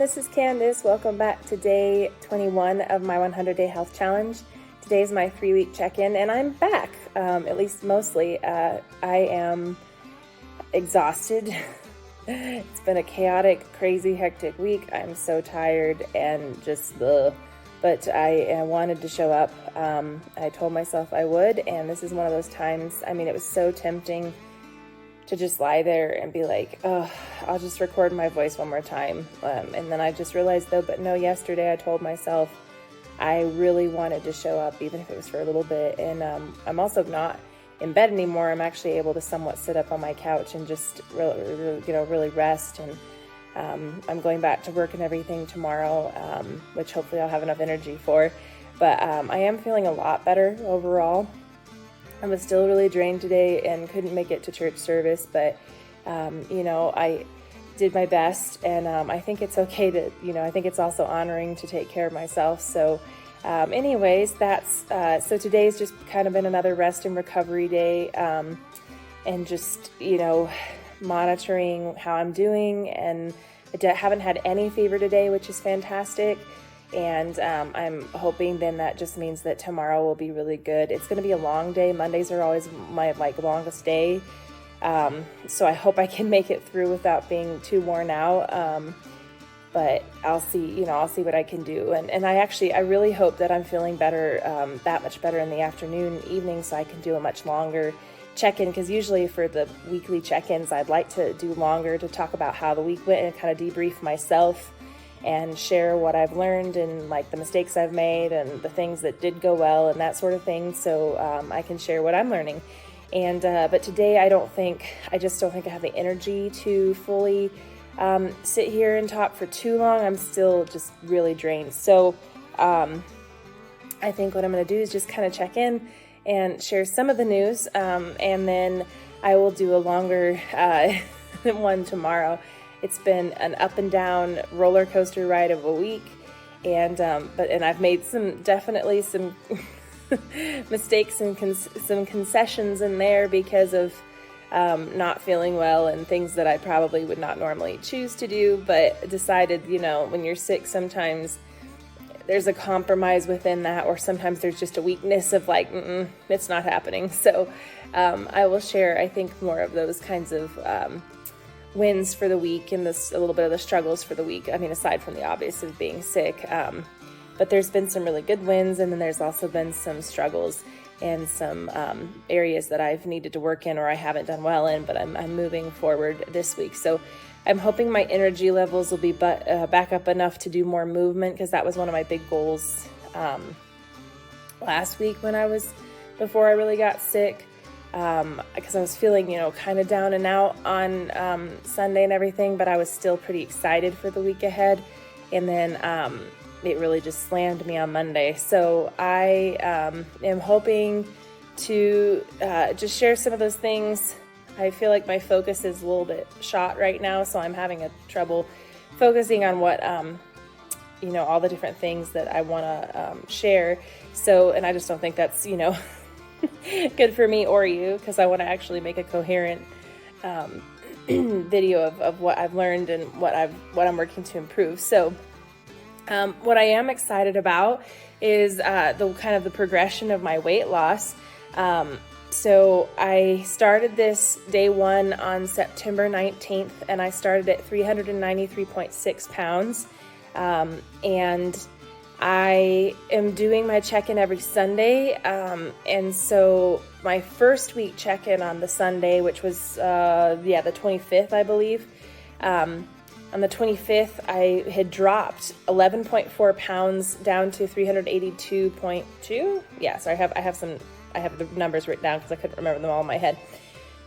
this is Candace. Welcome back to day 21 of my 100-day health challenge. Today is my 3-week check-in, and I'm back, at least mostly. I am exhausted. It's been a chaotic, crazy, hectic week. I'm so tired and just but I wanted to show up. I told myself I would, and this is one of those times. I mean, it was so tempting to just lie there and be like, oh, I'll just record my voice one more time. And then I just realized though, but no, yesterday I told myself I really wanted to show up, even if it was for a little bit. And I'm also not in bed anymore. I'm actually able to somewhat sit up on my couch and just really rest. And I'm going back to work and everything tomorrow, which hopefully I'll have enough energy for. But I am feeling a lot better overall. I was still really drained today and couldn't make it to church service, but, I did my best, and I think it's okay to, I think it's also honoring to take care of myself. So anyways, so today's just kind of been another rest and recovery day, and just, monitoring how I'm doing, and I haven't had any fever today, which is fantastic. And I'm hoping then that just means that tomorrow will be really good. It's going to be a long day. Mondays are always my longest day. So I hope I can make it through without being too worn out. But I'll see, I'll see what I can do. And I really hope that I'm feeling better, that much better in the afternoon, evening, so I can do a much longer check-in. Because usually for the weekly check-ins, I'd like to do longer to talk about how the week went and kind of debrief myself and share what I've learned and the mistakes I've made and the things that did go well and that sort of thing. So I can share what I'm learning. And but today I just don't think I have the energy to fully sit here and talk for too long. I'm still just really drained. So I think what I'm going to do is just kind of check in and share some of the news. And then I will do a longer one tomorrow. It's been an up and down roller coaster ride of a week, and I've made definitely some mistakes and some concessions in there because of not feeling well and things that I probably would not normally choose to do, but decided, when you're sick, sometimes there's a compromise within that, or sometimes there's just a weakness of it's not happening. So I will share, I think, more of those kinds of wins for the week and a little bit of the struggles for the week. I mean, aside from the obvious of being sick, but there's been some really good wins, and then there's also been some struggles and some areas that I've needed to work in or I haven't done well in, but I'm moving forward this week. So I'm hoping my energy levels will be back up enough to do more movement, because that was one of my big goals last week before I really got sick. Because I was feeling, kind of down and out on Sunday and everything, but I was still pretty excited for the week ahead. And then it really just slammed me on Monday. So I am hoping to just share some of those things. I feel like my focus is a little bit shot right now, so I'm having trouble focusing on what, all the different things that I want to share. So, and I just don't think that's, good for me or you, because I want to actually make a coherent video of what I've learned and what I'm working to improve. So what I am excited about is the progression of my weight loss. So I started this day one on September 19th, and I started at 393.6 pounds. And I am doing my check-in every Sunday, and so my first week check-in on the Sunday, which was the 25th, I believe. On the 25th, I had dropped 11.4 pounds down to 382.2. Yeah, so I have the numbers written down because I couldn't remember them all in my head.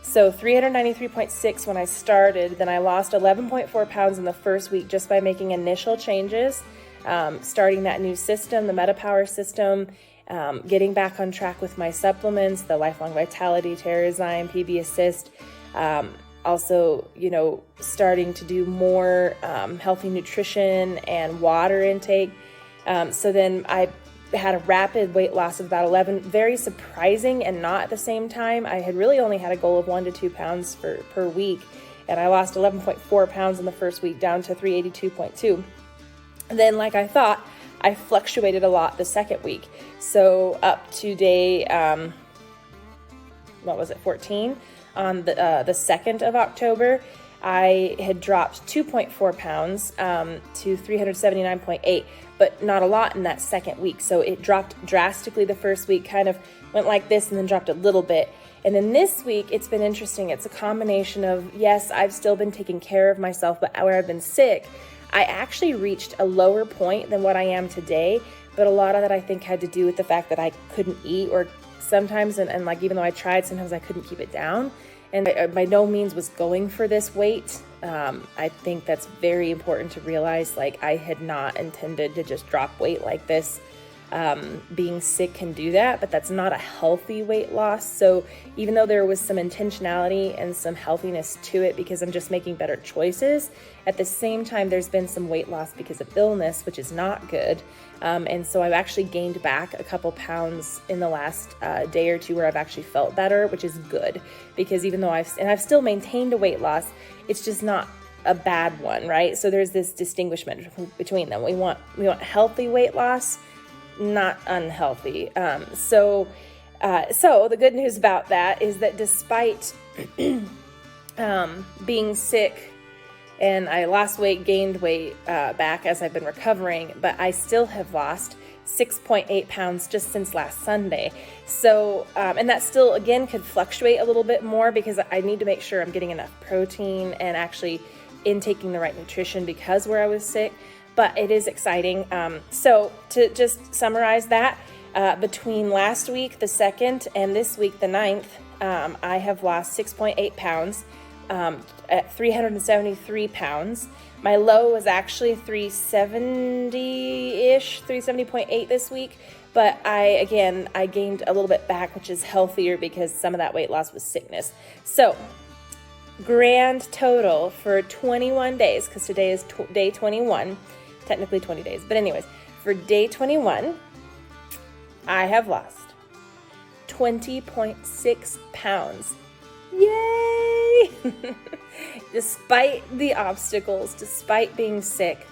So 393.6 when I started. Then I lost 11.4 pounds in the first week just by making initial changes. Starting that new system, the MetaPower system, getting back on track with my supplements, the Lifelong Vitality, Terrazyme, PB Assist, also, starting to do more healthy nutrition and water intake. So then I had a rapid weight loss of about 11, very surprising and not at the same time. I had really only had a goal of 1 to 2 pounds per week, and I lost 11.4 pounds in the first week down to 382.2. Then, like I thought, I fluctuated a lot the second week. So up to day, 14? On the 2nd of October, I had dropped 2.4 pounds to 379.8, but not a lot in that second week. So it dropped drastically the first week, kind of went like this and then dropped a little bit. And then this week, it's been interesting. It's a combination of, yes, I've still been taking care of myself, but where I've been sick, I actually reached a lower point than what I am today. But a lot of that I think had to do with the fact that I couldn't eat, or sometimes, and like even though I tried, sometimes I couldn't keep it down. And I by no means was going for this weight. I think that's very important to realize. Like, I had not intended to just drop weight like this. Being sick can do that, but that's not a healthy weight loss. So even though there was some intentionality and some healthiness to it because I'm just making better choices, at the same time, there's been some weight loss because of illness, which is not good. And so I've actually gained back a couple pounds in the last day or two where I've actually felt better, which is good, because even though I've still maintained a weight loss, it's just not a bad one, right? So there's this distinguishment between them. We want healthy weight loss, not unhealthy. So the good news about that is that despite being sick, and I lost weight, gained weight back as I've been recovering, but I still have lost 6.8 pounds just since last Sunday. So, and that still, again, could fluctuate a little bit more because I need to make sure I'm getting enough protein and actually intaking the right nutrition because where I was sick. But it is exciting. So to just summarize that, between last week, the 2nd, and this week, the 9th, I have lost 6.8 pounds at 373 pounds. My low was actually 370-ish, 370.8 this week. But I gained a little bit back, which is healthier because some of that weight loss was sickness. So grand total for 21 days, because today is day 21, technically 20 days. But anyways, for day 21, I have lost 20.6 pounds. Yay! Despite the obstacles, despite being sick,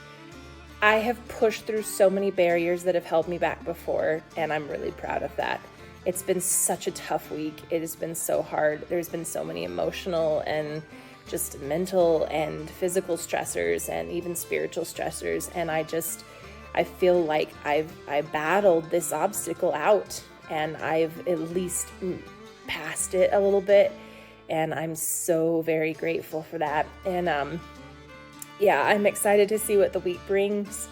I have pushed through so many barriers that have held me back before, and I'm really proud of that. It's been such a tough week. It has been so hard. There's been so many emotional and just mental and physical stressors and even spiritual stressors. And I feel like I battled this obstacle out, and I've at least passed it a little bit. And I'm so very grateful for that. And I'm excited to see what the week brings.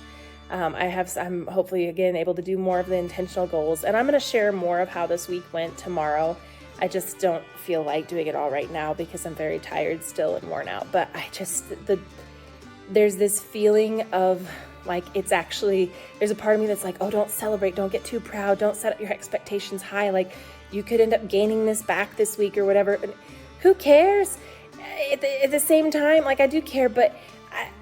I'm hopefully again able to do more of the intentional goals, and I'm going to share more of how this week went tomorrow. I just don't feel like doing it all right now because I'm very tired still and worn out. But there's this feeling of like, it's actually, there's a part of me that's like, oh, don't celebrate, don't get too proud, don't set up your expectations high. Like, you could end up gaining this back this week or whatever. Who cares? At the same time, like, I do care, but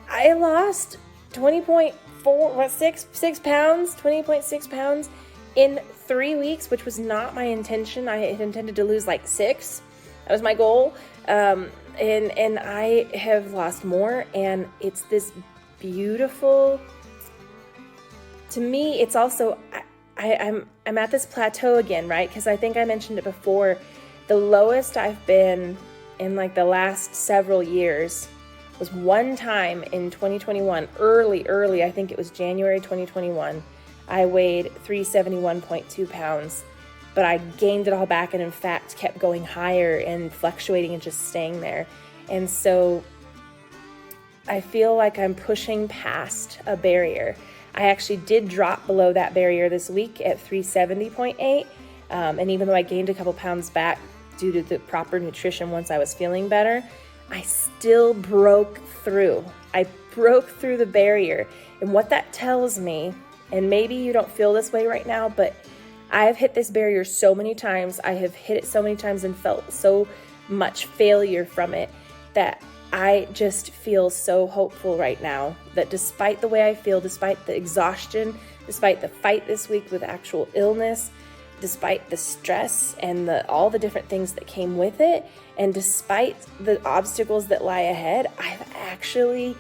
I lost 20.6 pounds in 3 weeks, which was not my intention. I had intended to lose like 6. That was my goal. And I have lost more, and it's this beautiful, to me, it's also, I'm at this plateau again, right? Because I think I mentioned it before. The lowest I've been in like the last several years was one time in 2021, early, I think it was January 2021, I weighed 371.2 pounds, but I gained it all back and in fact kept going higher and fluctuating and just staying there. And so I feel like I'm pushing past a barrier. I actually did drop below that barrier this week at 370.8. And even though I gained a couple pounds back due to the proper nutrition once I was feeling better, I still broke through. I broke through the barrier. And what that tells me, and maybe you don't feel this way right now, but I have hit this barrier so many times. I have hit it so many times and felt so much failure from it that I just feel so hopeful right now that despite the way I feel, despite the exhaustion, despite the fight this week with actual illness, despite the stress and all the different things that came with it, and despite the obstacles that lie ahead, I've actually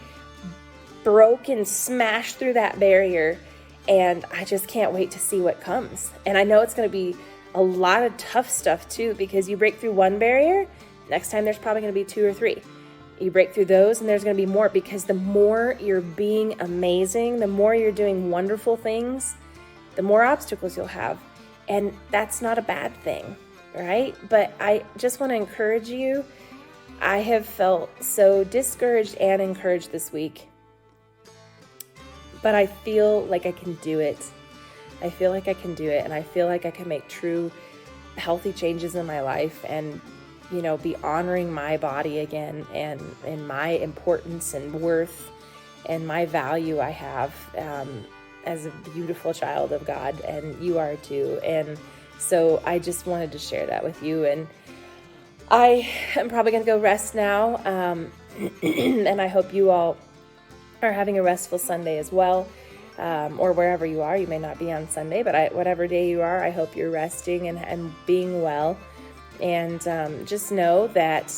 broke and smashed through that barrier, and I just can't wait to see what comes. And I know it's going to be a lot of tough stuff too, because you break through one barrier, next time there's probably going to be 2 or 3. You break through those and there's going to be more, because the more you're being amazing, the more you're doing wonderful things, the more obstacles you'll have. And that's not a bad thing, right? But I just want to encourage you. I have felt so discouraged and encouraged this week, but I feel like I can do it. I feel like I can do it, and I feel like I can make true healthy changes in my life and, be honoring my body again and my importance and worth and my value I have as a beautiful child of God, and you are too. And so I just wanted to share that with you, and I am probably going to go rest now, and I hope you all are having a restful Sunday as well, or wherever you are. You may not be on Sunday, but whatever day you are, I hope you're resting and being well. And just know that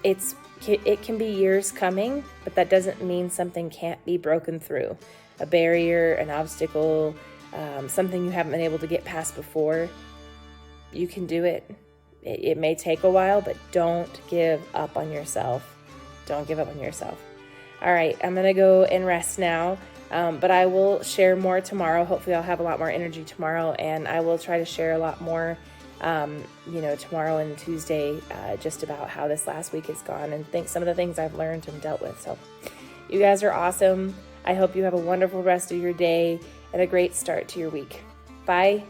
it can be years coming, but that doesn't mean something can't be broken through. A barrier, an obstacle, something you haven't been able to get past before, you can do it. It may take a while, but don't give up on yourself. Don't give up on yourself. All right, I'm going to go and rest now, but I will share more tomorrow. Hopefully I'll have a lot more energy tomorrow, and I will try to share a lot more, tomorrow and Tuesday, just about how this last week has gone and some of the things I've learned and dealt with. So you guys are awesome. I hope you have a wonderful rest of your day and a great start to your week. Bye.